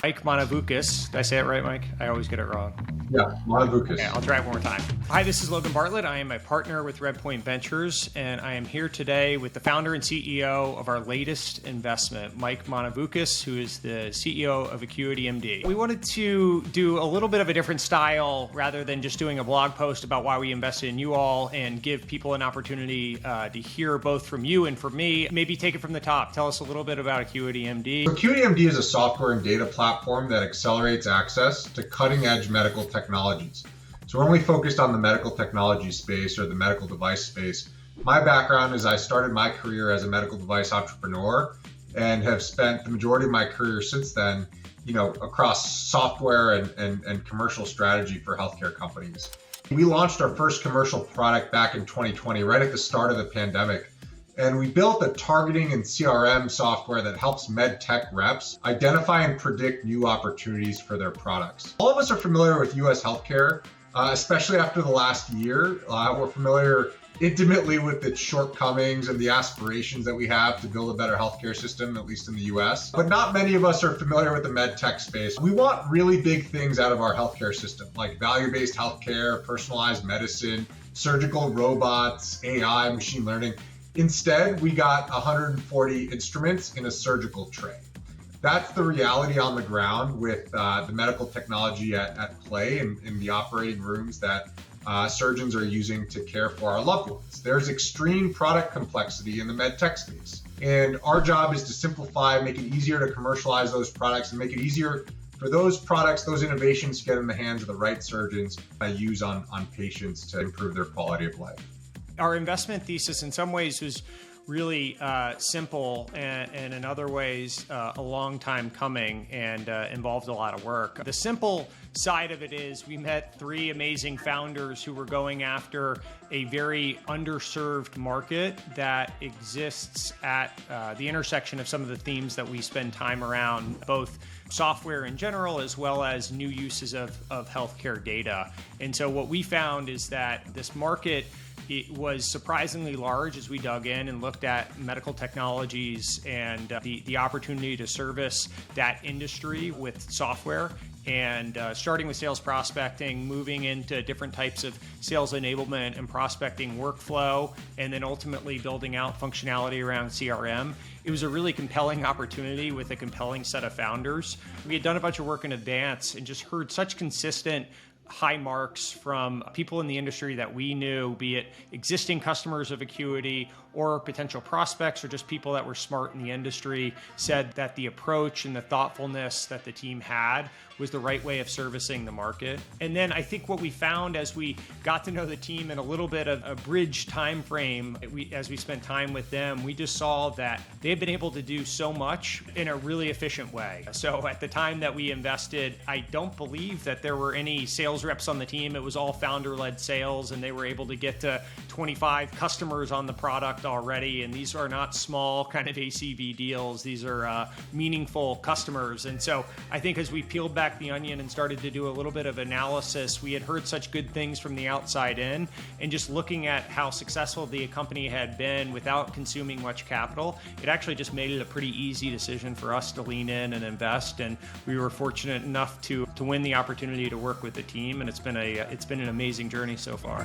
Mike Monovoukas. Did I say it right, Mike? I always get it wrong. Yeah, Monovoukas. Okay, I'll try it one more time. Hi, this is Logan Bartlett. I am a partner with Redpoint Ventures, and I am here today with the founder and CEO of our latest investment, Mike Monovoukas, who is the CEO of AcuityMD. We wanted to do a little bit of a different style rather than just doing a blog post about why we invested in you all and give people an opportunity to hear both from you and from me. Maybe take it from the top. Tell us a little bit about AcuityMD. AcuityMD is a software and data platform that accelerates access to cutting-edge medical technologies. So we're only focused on the medical technology space or the medical device space. My background is I started my career as a medical device entrepreneur and have spent the majority of my career since then, across software and commercial strategy for healthcare companies. We launched our first commercial product back in 2020, right at the start of the pandemic. And we built a targeting and CRM software that helps med tech reps identify and predict new opportunities for their products. All of us are familiar with US healthcare, especially after the last year. We're familiar intimately with its shortcomings and the aspirations that we have to build a better healthcare system, at least in the US. But not many of us are familiar with the med tech space. We want really big things out of our healthcare system, like value-based healthcare, personalized medicine, surgical robots, AI, machine learning. Instead, we got 140 instruments in a surgical tray. That's the reality on the ground with the medical technology at play in the operating rooms that surgeons are using to care for our loved ones. There's extreme product complexity in the med tech space. And our job is to simplify, make it easier to commercialize those products and make it easier for those products, those innovations to get in the hands of the right surgeons to use on patients to improve their quality of life. Our investment thesis in some ways was really simple and in other ways a long time coming and involved a lot of work. The simple side of it is we met three amazing founders who were going after a very underserved market that exists at the intersection of some of the themes that we spend time around, both software in general as well as new uses of healthcare data. And so what we found is that this market, it was surprisingly large as we dug in and looked at medical technologies and the opportunity to service that industry with software. And starting with sales prospecting, moving into different types of sales enablement and prospecting workflow, and then ultimately building out functionality around CRM. It was a really compelling opportunity with a compelling set of founders. We had done a bunch of work in advance and just heard such consistent high marks from people in the industry that we knew, be it existing customers of Acuity or potential prospects or just people that were smart in the industry, said that the approach and the thoughtfulness that the team had was the right way of servicing the market. And then I think what we found as we got to know the team in a little bit of a bridge time frame, as we spent time with them, we just saw that they've been able to do so much in a really efficient way. So at the time that we invested, I don't believe that there were any sales reps on the team. It was all founder-led sales, and they were able to get to 25 customers on the product already. And these are not small kind of ACV deals. These are meaningful customers. And so I think as we peeled back the onion and started to do a little bit of analysis, we had heard such good things from the outside in, and just looking at how successful the company had been without consuming much capital, it actually just made it a pretty easy decision for us to lean in and invest. And we were fortunate enough to win the opportunity to work with the team, and it's been an amazing journey so far.